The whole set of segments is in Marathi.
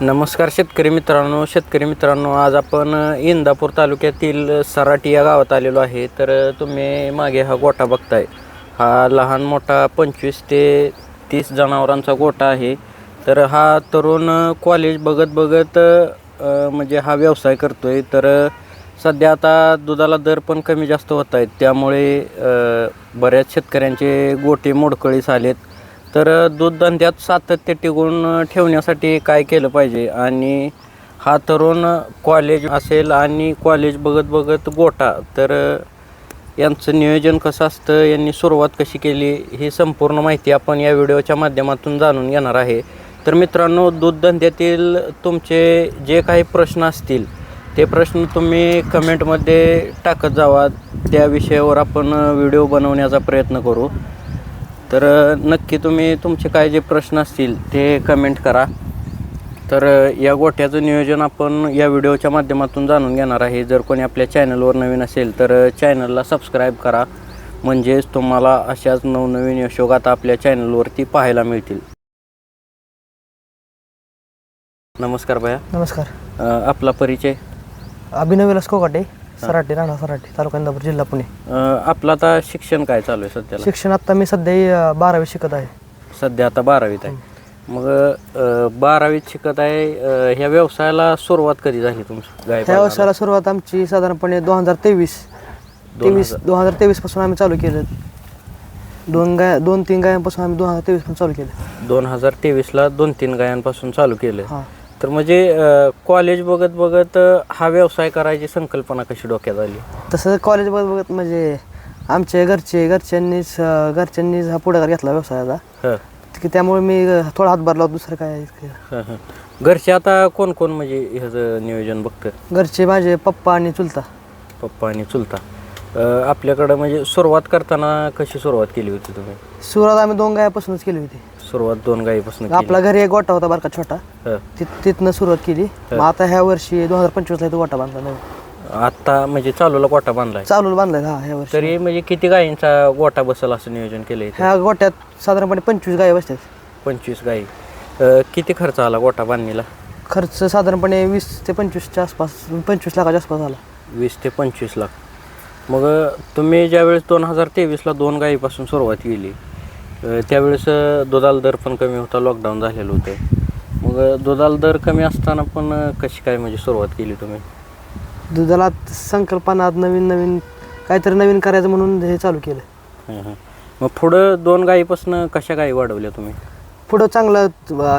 नमस्कार शेतकरी मित्रांनो, आज आपण इंदापूर तालुक्यातील सराटी या गावात आलेलो आहे. तर तुम्ही मागे हा गोठा बघताय, हा लहान मोठा 25 ते 30 जनावरांचा गोठा आहे. तर हा तरुण कॉलेज बघत म्हणजे हा व्यवसाय करतोय. तर सध्या आता दुधाला दर पण कमी जास्त होत आहेत, त्यामुळे बऱ्याच शेतकऱ्यांचे गोटे मोडकळीस आलेत. तर दूध धंद्यात सातत्य टिकवून ठेवण्यासाठी काय केलं पाहिजे, आणि हा तरुण कॉलेज असेल आणि कॉलेज बघत गोठा, तर यांचं नियोजन कसं असतं, यांनी सुरुवात कशी केली, ही संपूर्ण माहिती आपण या व्हिडिओच्या माध्यमातून जाणून घेणार आहे. तर मित्रांनो, दूध धंद्यातील तुमचे जे काही प्रश्न असतील ते प्रश्न तुम्ही कमेंटमध्ये टाकत जावा. त्या विषयावर आपण व्हिडिओ बनवण्याचा प्रयत्न करू. तर नक्की तुम्ही तुमचे काय जे प्रश्न असतील ते कमेंट करा. तर या गोठ्याचं नियोजन आपण या व्हिडिओच्या माध्यमातून जाणून घेणार आहे. जर कोणी आपल्या चॅनलवर नवीन असेल तर चॅनलला सबस्क्राईब करा, म्हणजेच तुम्हाला अशाच नवनवीन यशोगाथा आपल्या चॅनलवरती पाहायला मिळतील. नमस्कार भैया. नमस्कार. आपला परिचय? अभिनव विलास कोकाटे, सराटी, राणा सराटी, तालुका इंदापूर, जिल्हा पुणे. आपलं आता शिक्षण काय चालू आहे सध्याला? शिक्षण आता मी सध्या 12वी शिकत आहे. सध्या आता 12वीत आहे. मग 12वीत शिकत आहे. ह्या व्यवसायाला सुरुवात कधी झाली तुमची? ह्या व्यवसायाला सुरुवात आमची साधारणपणे 2023 पासून आम्ही चालू केलं. 2-3 गायांपासून आम्ही 2023 पासून चालू केलं. 2023ला 2-3 गायांपासून चालू केलं. तर म्हणजे कॉलेज बघत हा व्यवसाय करायची संकल्पना कशी डोक्यात आली? तसं कॉलेज बघत म्हणजे आमच्या घरच्यांनीच हा पुढाकार घेतला व्यवसायाचा, की त्यामुळे मी थोडा हातभार लावतो. दुसरं काय? घरचे आता कोण म्हणजे ह्याचं नियोजन बघतं? घरचे माझे पप्पा आणि चुलता. आपल्याकडं म्हणजे सुरुवात करताना कशी सुरुवात केली होती तुम्ही? सुरुवात आम्ही 2 गायापासूनच केली होती. सुरुवात 2 गायीपासून? आपला घरी एक गोठा होता बारका छोटा, तिथनं सुरुवात केली. मग आता ह्या वर्षी 2025ला इथं गोठा बांधला. आता म्हणजे चालूला गोठा बांधलाय? चालूला बांधलाय हा ह्या वर्षी. तरी म्हणजे किती गायींचा गोठा बसेल असं नियोजन केलंय? ह्या गोठ्यात साधारणपणे 25 गायी बसतात. 25 गायी. किती खर्च आला गोठा बांधणीला? खर्च साधारणपणे 20 ते 25च्या आसपास, 25 लाखाच्या आसपास आला. 20 ते 25 लाख. मग तुम्ही ज्यावेळेस 2023ला 2 गायीपासून सुरुवात केली, त्यावेळेस दुधाला दर पण कमी होता, लॉकडाऊन झालेलं होतं. मग दुधाला दर कमी असताना पण कशी काय म्हणजे सुरुवात केली तुम्ही? दुधाला संकल्पना नवीन काहीतरी नवीन करायचं म्हणून हे चालू केलं. मग पुढं 2 गायीपासून कशा गायी वाढवल्या तुम्ही? पुढं चांगलं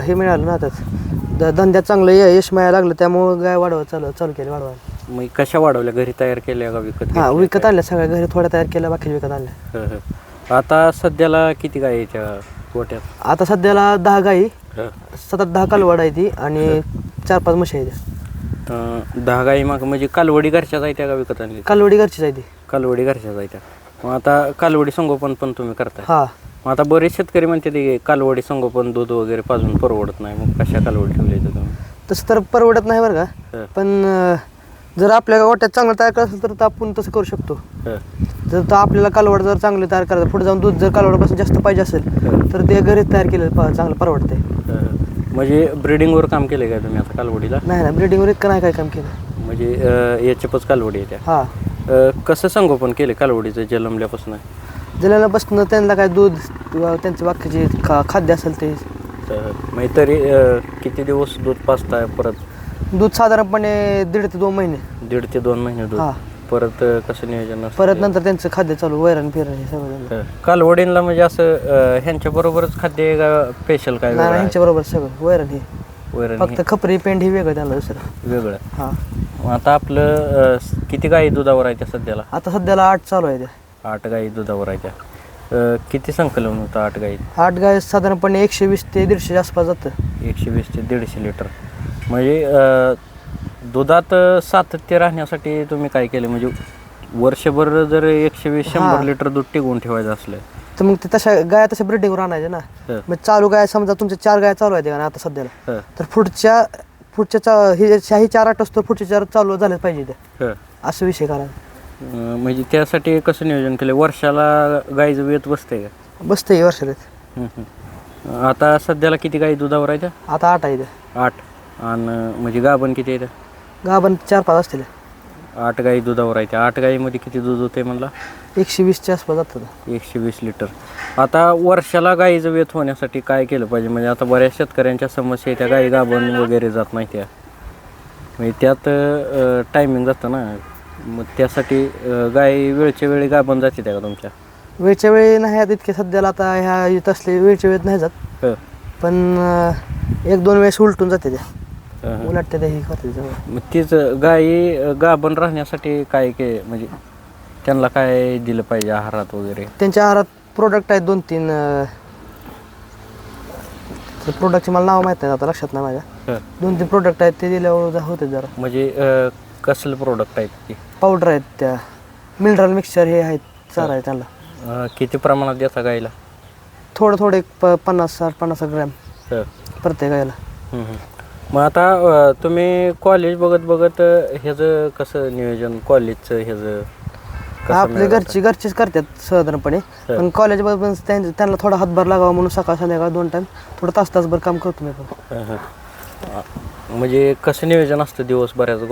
हे मिळालं ना, त्यात धंद्यात चांगलं यश मिळायला लागलं, त्यामुळं गाय चालू केली वाढवायला. मग कशा वाढवल्या? घरी तयार केल्या का विकत? विकत आणल्या सगळ्या. घरी थोड्या तयार केल्या, बाकी विकत आणल्या. आता सध्याला किती गायी याच्या गोठ्यात? आता सध्याला 10 गायी, 7-10 कालवड आहे ती, आणि 4-5 म्हशी आहेत. 10 गायी. मग म्हणजे कालवडी घरच्या जायत्या का विकत आणली? कालवडी घरचीच आहे ती. कालवडी घरच्या जायत्या. मग आता कालवडी संगोपन पण तुम्ही करताय? हा. मग आता बरेच शेतकरी म्हणते ते कालवडी संगोपन दूध वगैरे पाजून परवडत नाही, मग कशा कालवडी ठेवली तुम्ही? तसं तर परवडत नाही बरं का, पण जर आपल्या गोठ्यात चांगलं तयार करायचं असेल तर आपण तसं करू शकतो. जर आपल्याला कालवड जर चांगली तयार करायचं, पुढे जाऊन दूध जर कालवडापासून जास्त पाहिजे असेल तर ते घरीच तयार केलं चांगलं परवडते. म्हणजे ब्रिडिंगवर काम केलं काय तुम्ही आता कालवडीला? नाही, ब्रिडिंगवर इतकं नाही काय काम केलं. म्हणजे याच्यापच कालवडी येत्या? हा. कसं संगोपन केलं कालवडीचं जन्मल्यापासून? जन्मल्यापासून त्यांना काय दूध किंवा त्यांचे बाकीचे खाद्य असेल ते. म्हणजे तरी किती दिवस दूध पाजताय? परत दूध साधारणपणे 1.5 ते 2 महिने. 1.5 ते 2 महिने दूध. परत कसं नियोजन असतं? परत नंतर त्यांचं खाद्य चालू, वैरण फिरण हे सगळं. कालवडींना म्हणजे असं ह्यांच्या बरोबरच खाद्य का स्पेशल काय? नाही, ह्यांच्या बरोबर सगळं वैरण हे. वैरण फक्त खपरी पेंड ही वेगळं, त्यांना दुसरं वेगळं. हा. आता आपलं किती गायी दुधावर आहे त्या सध्याला? आता सध्याला 8 चालू आहे त्या. 8 गायी दुधावर आहे त्या. किती संकलन होतं 8 गायी? 8 गाय साधारणपणे 120 ते 150 आसपास जातं. 120 ते 150 लिटर. म्हणजे दुधात सातत्य राहण्यासाठी तुम्ही काय केलं? म्हणजे वर्षभर जर 120-100 लिटर दूध टिकवून ठेवायचं असलं तर मग ते तशा गाया तशा ब्रिडिंगवर आणायचे ना. मग चालू गाय समजा तुमच्या 4 गाय चालू आहेत का आता सध्याला, तर पुढच्या ही 4-8 असतो, पुढच्या 4 चालू झाले पाहिजे ते, असं विषय करायचा. म्हणजे त्यासाठी कसं नियोजन केलं? वर्षाला गायचं वेत बसते का? बसते वर्षाला. आता सध्याला किती गायी दुधावर आहे त्या? आता 8 आहे. 8. आणि म्हणजे गाभण किती आहे गाभण 4-5 असतील. 8 गाई दुधावर आहे त्या 8 गाईमध्ये किती दूध होते म्हणला 120च्या आसपास जातात. 120 लिटर. आता वर्षाला गाईचं वेत होण्यासाठी काय केलं पाहिजे म्हणजे आता बऱ्याच शेतकऱ्यांच्या समस्या आहे त्या गाई गाभण वगैरे जात नाही त्या म्हणजे त्यात टायमिंग जातं ना मग त्यासाठी गाई वेळच्या वेळी गाभण जाते त्या का तुमच्या वेळच्या वेळी नाही आहेत इतके सध्याला आता ह्या येत असले वेळच्या वेळेत नाही जात पण 1-2 वेळेस उलटून जाते त्या उलटते त्या ही करते त्याच्यामुळे. मग तीच गाई गाभण राहण्यासाठी काय म्हणजे त्यांना काय दिलं पाहिजे आहारात वगैरे त्यांच्या आहारात प्रोडक्ट आहेत 2-3 प्रोडक्टचे मला नाव माहीत नाही आता लक्षात नाही माझ्या 2-3 प्रोडक्ट आहेत ते दिल्यावर होते जरा म्हणजे कसलं प्रोडक्ट आहेत ते पावडर आहेत त्या मिनरल मिक्सचर हे आहेत चारा आहे त्यांना. किती प्रमाणात देता गाईला थोडं एक 50-60 ग्रॅम प्रत्येक गायला. मग आता तुम्ही कॉलेज बघत ह्याचं कसं नियोजन कॉलेजचं ह्याचं आपले घरचीच करतात साधारणपणे पण कॉलेजमध्ये पण त्यांना थोडा हातभार लागावा म्हणून सकाळ संध्याकाळ 2 टाइम थोडं तासभर काम करतो मी पण. म्हणजे कसं नियोजन असतं दिवसभराचं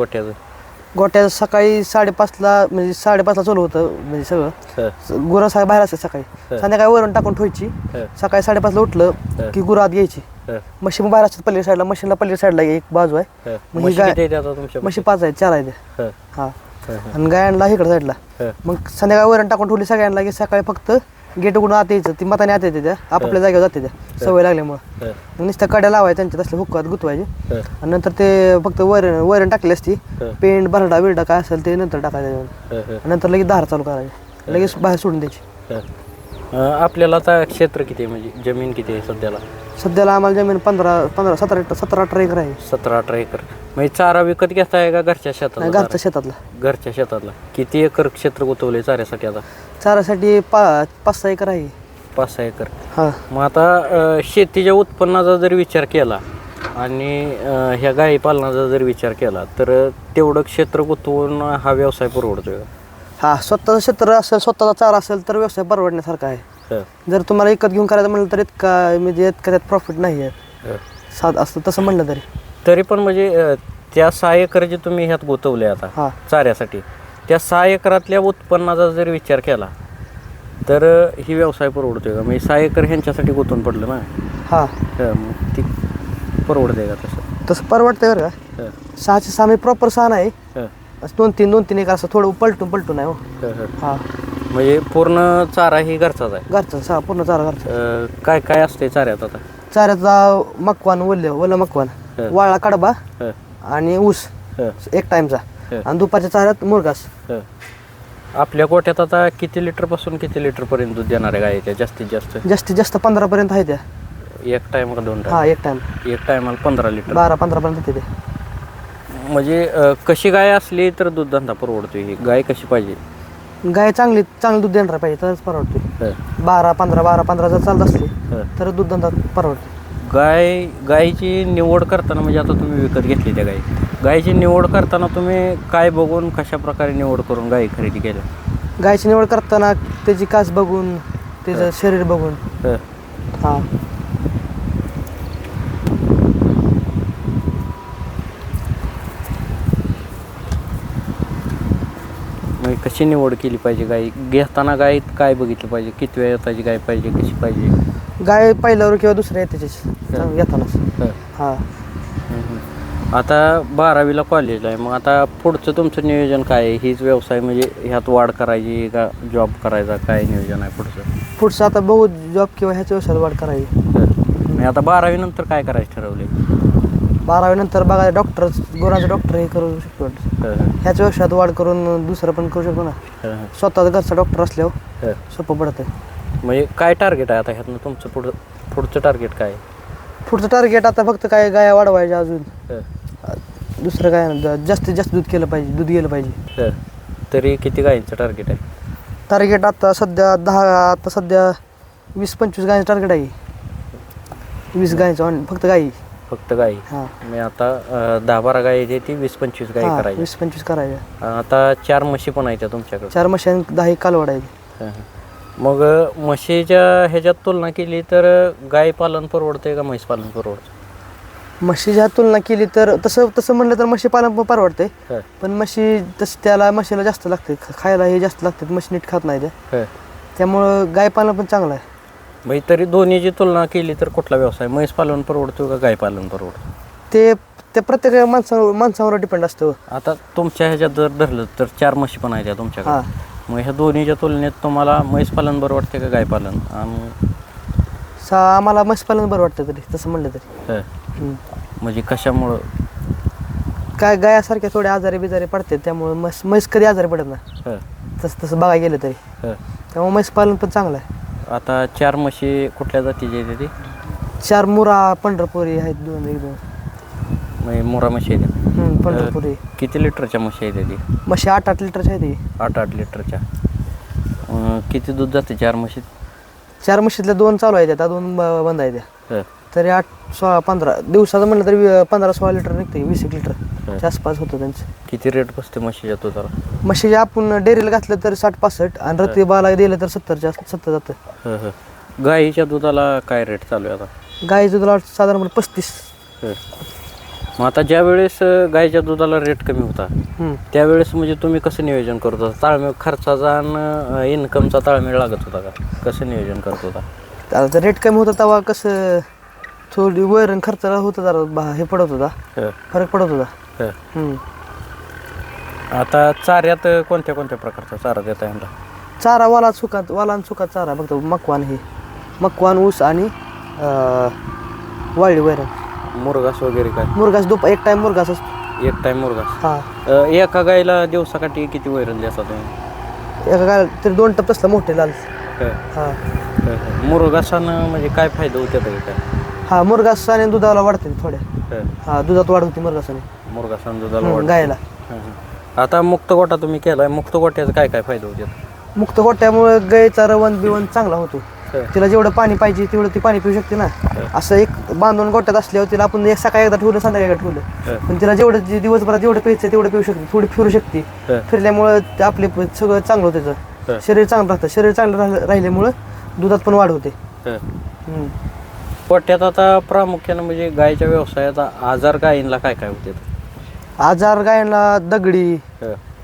गोट्याचं सकाळी 5:30ला म्हणजे 5:30ला चालू होतं म्हणजे सगळं गुरं बाहेर असते सकाळी संध्याकाळी वरण टाकून ठेवायची सकाळी 5:30ला उठलं की गुरं आत घ्यायची म्हशी बाहेर असतात पल्ली साईडला मशीनला पल्ली साईडला एक बाजू आहे मग म्हशी 5 आहेत 4 आहेत हा आणि गायांना इकडं साईडला मग संध्याकाळी वरण टाकून ठेवली सगळ्यांना की सकाळी फक्त गेट उघडून आत यायचं ती मताने आत येते त्या आपापल्या जागेवर जाते त्या सवय लागल्यामुळं मग नुसत्या कड्या लावायच्या त्यांच्या तसल्या हुक्कात गुतवायचे आणि नंतर ते फक्त वरण टाकली असती पेंट भरडा बिरडा काय असेल ते नंतर टाकायचं नंतर लगेच धार चालू करायची लगेच बाहेर सोडून द्यायची. आपल्याला आता क्षेत्र किती आहे म्हणजे जमीन किती आहे सध्याला आम्हाला जमीन 17-18 एकर आहे. 17-18 एकर म्हणजे चारा विकत घेताय का घरच्या शेतात घरच्या शेतातला किती एकर क्षेत्र गुंतवलंय चाऱ्यासाठी आता चाऱ्यासाठी 5-6 एकर आहे. 5-6 एकर. हां मग आता शेतीच्या उत्पन्नाचा जर विचार केला आणि ह्या गाई पालनाचा जर विचार केला तर तेवढं क्षेत्र गुंतवून हा व्यवसाय परवडतोय. हा स्वतःचं क्षेत्र असेल स्वतःचा चारा असेल तर व्यवसाय परवडण्यासारखा आहे. जर तुम्हाला विकत घेऊन करायचं म्हणलं तर म्हणजे इतका त्यात प्रॉफिट नाही आहे असं तसं म्हणलं तरी पण म्हणजे त्या 6 एकर जे तुम्ही ह्यात गुंतवले आता चाऱ्यासाठी त्या 6 एकरातल्या उत्पन्नाचा जर विचार केला तर ही व्यवसाय परवडतोय का म्हणजे 6 एकर ह्यांच्यासाठी गुंतवून पडलं ना. हां मग ती परवडतंय का तसं परवडतंय बरं का. 6चे 6 मी प्रॉपर 6 नाही 2-3 एकर असं थोडं पलटून आहे हो. हां म्हणजे पूर्ण चारा ही घरचाच आहे घरचा पूर्ण चारा घरचा. काय काय असते चाऱ्यात आता चाऱ्याचा मकवान ओलं मकवान वाळा कडबा आणि ऊस एक टाइमचा आणि दुपारच्या चाऱ्यात मुरघास. आपल्या गोठ्यात आता किती लिटर पासून किती लिटर पर्यंत दूध देणाऱ्या गाय त्या जास्तीत जास्त 15 पर्यंत आहे त्या एक टाइम का 2 टाइम. हा एक टायमाला 15 लिटर 12-15 पर्यंत येते. म्हणजे कशी गाय असली तर दूध धंदा परवडतोय ही गाय कशी पाहिजे गाय चांगली दूध देणार पाहिजे तरच परवडते. 12-15 जर चालत असली तर दूध धंदा परवडते. गायची निवड करताना म्हणजे आता तुम्ही विकत घेतली त्या गायची निवड करताना तुम्ही काय बघून कशा प्रकारे निवड करून गाय खरेदी केल्या. गायची निवड करताना त्याची कास बघून त्याचं शरीर बघून. हां कशी निवड केली पाहिजे गाय घेताना गाय काय बघितलं पाहिजे किती वेळ येताची गाय पाहिजे कशी पाहिजे गाय पहिल्यावर किंवा दुसऱ्या येताचीच घेतानाच. हां आता 12वीला कॉलेजला आहे मग आता पुढचं तुमचं नियोजन काय आहे हीच व्यवसाय म्हणजे ह्यात वाढ करायची का जॉब करायचा काय नियोजन आहे पुढचं आता बघू जॉब किंवा ह्याच्या व्यवसायात वाढ करायची. आता 12वी नंतर काय करायचं ठरवले 12वी नंतर बघा गुरांचं डॉक्टर हे करू शकतो. ह्याच व्यवसायात वाढ करून दुसरं पण करू शकतो ना. स्वतःचा घरचा डॉक्टर असल्यावर सोपं पडत आहे. म्हणजे काय टार्गेट आहे आता ह्यातनं तुमचं पुढचं टार्गेट काय आहे. पुढचं टार्गेट आता फक्त काय गाया वाढवायच्या अजून दुसरं काय जास्तीत जास्त दूध गेलं पाहिजे. तरी किती गायींचं टार्गेट आहे. टार्गेट आता सध्या 20-25 गायींचं टार्गेट आहे. 20 गायींचं फक्त गाई. हां मी आता 10-12 गाई आहे ती 20-25 गाई करायची. 20-25 करायच्या. आता 4 म्हशी पण आहेत तुमच्याकडे. 4 म्हशी आणि 10 कालवड आहे. मग म्हशीच्या ह्याच्यात तुलना केली तर गाय पालन परवडते का म्हैस पालन परवडतं. म्हशीच्या तुलना केली तर तसं तसं म्हणलं तर म्हशी पालन पण परवडते. पण म्हशी तसं त्याला म्हशीला जास्त लागते, खायला हे जास्त लागते, म्हशी नीट खात नाही त्या. त्यामुळं गाय पालन पण चांगलं आहे. म्हणजे तरी दोन्हीची तुलना केली तर कुठला व्यवसाय, म्हैस पालन परवडतो का गाय पालन परवडतं? ते प्रत्येक माणसावर डिपेंड असतं. आता तुमच्या ह्याच्यात जर धरलं तर 4 म्हशी पण आहेत त्या तुमच्याकडे. मग ह्या दोन्हीच्या तुलनेत तुम्हाला म्हैस पालन बरं वाटते का गाय पालन? आणि आम्हाला म्हैस पालन बरं वाटतं तरी तसं म्हणलं तरी. म्हणजे कशामुळं? काय गायासारख्या थोडे आजारी बिजारी पडते, त्यामुळे म्हैस कधी आजारी पडत नाही तसं बघायला गेलं तरी. त्यामुळे म्हैस पालन पण चांगलं आहे. आता 4 म्हशी कुठल्या जातीची आहे ती? 4 मुरा पंढरपुरी आहेत, 2 म्हणजे मुरा म्हशी आहेत. पंढरपुरी. किती लिटरच्या म्हशी आहेत ती? म्हशी 8-8 लिटरच्या आहेत. 8-8 लिटरच्या. किती दूध जाते 4 म्हशीत? 4 म्हशीतल्या 2 चालू आहेत, आता 2 बंद आहेत त्या. तरी 8-16-15 दिवसाचं म्हणलं तरी 15-16 लिटर निघते, 20 लिटरच्या आसपास होतं त्यांचं. किती रेट बसते म्हशीच्या दुधाला? म्हशीच्या आपण डेअरीला घातलं तर 60-65 आणि रतीबाला दिलं तर 70 जातं. गाईच्या दुधाला काय रेट चालू आहे आता? गाईचं दुधाला साधारणपणे 35. मग आता ज्या वेळेस गाईच्या दुधाला रेट कमी होता त्यावेळेस म्हणजे तुम्ही कसं नियोजन करत होता? ताळमेळ खर्चाचा आणि इन्कमचा ताळमेळ लागत होता का? कसं नियोजन करत होता? आता रेट कमी होता तेव्हा कसं थोडी वैरण खर्चाला होतं, जरा हे पडत होता, फरक पडत होता. आता चाऱ्यात कोणत्या कोणत्या प्रकारचा चारा देता येईल? चारा वाला सुकात चारा बघतो. मकवान ऊस आणि वाळली वैरण. मुरघास वगैरे काय? मुरघास एक टाइम मुरघास असतो. एक टाइम मुरघास. एका गाईला दिवसाकाठी किती वैरण द्यायचा तुम्ही? एका गायला तरी 2 टप असला मोठे लाल. मुरघासानं म्हणजे काय फायदा होते काय? मुरघासाने दुधाला वाढते थोड्या. दुधात वाढ होती मुरघासानं दुधाला गायला. आता मुक्त गोठा तुम्ही केलाय, मुक्त गोठ्याचा काय काय फायदा होते? मुक्त गोठ्यामुळे गायचा रवण चांगला होतो. तिला जेवढं पाणी पाहिजे तेवढं ती पाणी पिऊ शकते ना. असं एक बांधून गोठ्यात असल्यावर तिला आपण सकाळी एकदा ठेवलं, संध्याकाळी एकदा ठेवलं, पण तिला जेवढं दिवसभरात जेवढं प्यायचं तेवढं पिऊ शकते, थोडी फिरू शकते. फिरल्यामुळं आपले सगळं चांगलं होतं, त्याचं शरीर चांगलं राहतं. शरीर चांगलं राहिल्यामुळं दुधात पण वाढ होते. गोठ्यात आता प्रामुख्यानं म्हणजे गायच्या व्यवसायाचा आजार गायींना काय काय होते? आजार गायींना दगडी,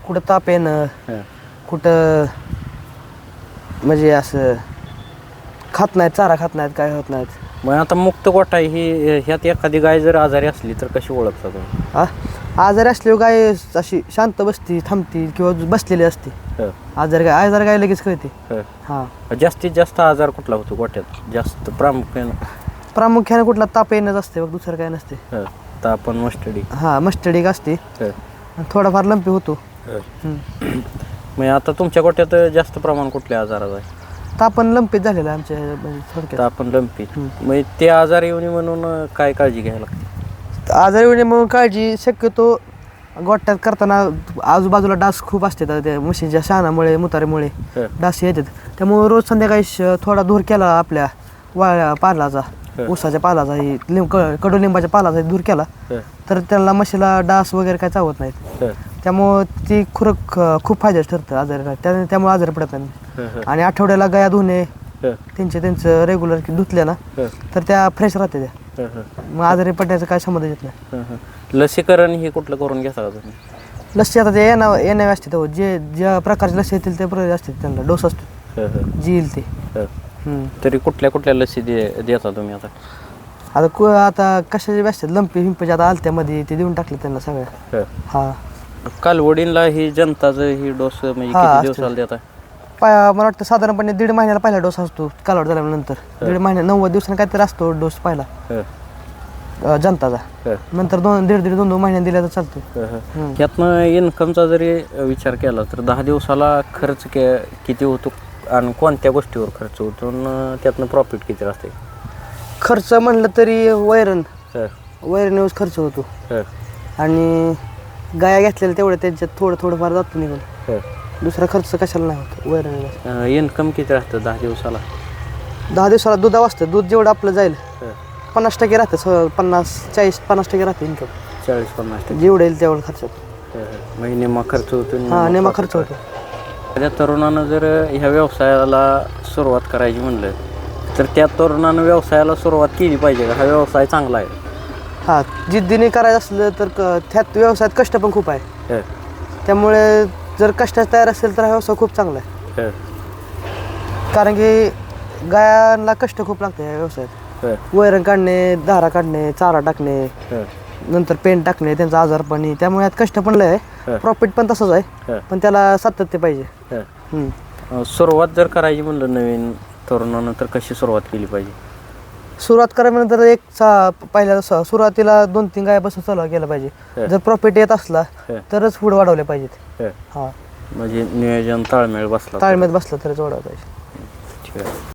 कुठं ताप येणं, कुठं म्हणजे असं खात नाहीत, चारा खात नाहीत, काय होत नाहीत. मग आता मुक्त गोठा ही ह्यात एखादी गाय जर आजारी असली तर कशी ओळखता तुम्ही? आजारी असल्यावर गाय अशी शांत बसती, थांबती किंवा बसलेली असते. आजार गाय लगेच कळते. जास्तीत जास्त आजार कुठला होतो गोठ्यात जास्त? प्रामुख्याने कुठला ताप येणंच असते, बघ, दुसरं काय नसते. ताप आणि मस्टडी. मस्टडी असते, थोडाफार लंपी होतो. मग आता तुमच्या गोठ्यात जास्त प्रमाण कुठल्या आजाराचं आहे? तापण लंपीत झालेलं आहे आमच्या थोडक्यात. तापण लंपी. मग ते आजार येऊ नये म्हणून काय काळजी घ्यायला लागते? आजार येऊ नये म्हणून काळजी शक्यतो गोठ्यात करताना आजूबाजूला डास खूप असतात, त्या म्हशीच्या शानामुळे, मुताऱ्यामुळे डास येतात. त्यामुळे रोज संध्याकाळी थोडा धूर केला आपल्या वाळ्या पालाचा, ऊसाच्या पालाचा, कडुलिंबाच्या पालाचा धूर केला तर त्याला म्हशीला डास वगैरे काय चावत नाहीत. त्यामुळं ती खूप फायद्याचं ठरतं आजारी, त्यामुळे आजारी पडत नाही. आणि आठवड्याला गाया धुणे त्यांचं रेग्युलर धुतल्या ना तर त्या फ्रेश राहते, त्या मग आजारी पडण्याचा काय संबंध येत नाही. लसीकरण हे कुठलं करून घेता का तुम्ही? लसी आता ते येणारे असते, जे ज्या प्रकारची लसी येतील त्या प्रकारे असते, त्यांना डोस असतो जी येईल ते. तरी कुठल्या कुठल्या लसी देता तुम्ही आता? आता कशाचे असतात, लंपी हिंपीच्या आता आलत्यामध्ये ते देऊन टाकले त्यांना सगळ्या. कालवडींला ही जनताचं ही डोस म्हणजे किती दिवसाला देता? मला वाटतं साधारणपणे 1.5 महिन्याला पहिला डोस असतो कालवड झाल्यानंतर. 1.5 महिन्या 90 दिवसांनी काहीतरी असतो डोस पहिला जनताचा. नंतर 1.5-2 महिन्यांनी दिला तर चालतो. त्यातनं इन्कमचा जरी विचार केला तर 10 दिवसाला खर्च किती होतो आणि कोणत्या गोष्टीवर खर्च होतो आणि त्यातनं प्रॉफिट किती राहते? खर्च म्हणलं तरी वैरणीवर खर्च होतो आणि गाया घेतलेल्या तेवढं त्यांच्यात थोडंफार जातो निघून. दुसरा खर्च कशाला नाही होत वैरणीला. इन्कम किती राहतं 10 दिवसाला? 10 दिवसाला दूध वाजतं, दूध जेवढं आपलं जाईल 50% राहतं, 40-50% राहतं इन्कम. 40-50% जेवढं येईल तेवढं खर्च. म्हणजे निम्मा खर्च होतो. निम्मा खर्च होतो. त्या तरुणानं जर ह्या व्यवसायाला सुरुवात करायची म्हणलं तर त्या तरुणानं व्यवसायाला सुरुवात केली पाहिजे का? हा व्यवसाय चांगला आहे? हां जिद्दीने करायचं असलं तर त्यात व्यवसायात कष्ट पण खूप आहे. त्यामुळे जर कष्टात तयार असेल तर हा व्यवसाय खूप चांगला आहे. कारण की गायांना कष्ट खूप लागते या व्यवसायात. वैरण काढणे, धारा काढणे, चारा टाकणे, नंतर पेंट टाकणे, त्यांचा आजारपणी, त्यामुळे यात कष्ट पण लय आहे. प्रॉफिट पण तसंच आहे, पण त्याला सातत्य पाहिजे. सुरुवात जर करायची म्हणलं नवीन तरुणानं तर कशी सुरुवात केली पाहिजे? सुरुवात करायनंतर पहिल्या सुरुवातीला 2-3 गायापासून चालू केलं पाहिजे. जर प्रॉफिट येत असला तरच पुढे वाढवले पाहिजेत. हां म्हणजे नियोजन ताळमेळ बसला ताळमेळ बसला तरच वाढवलं पाहिजे. ठीक आहे.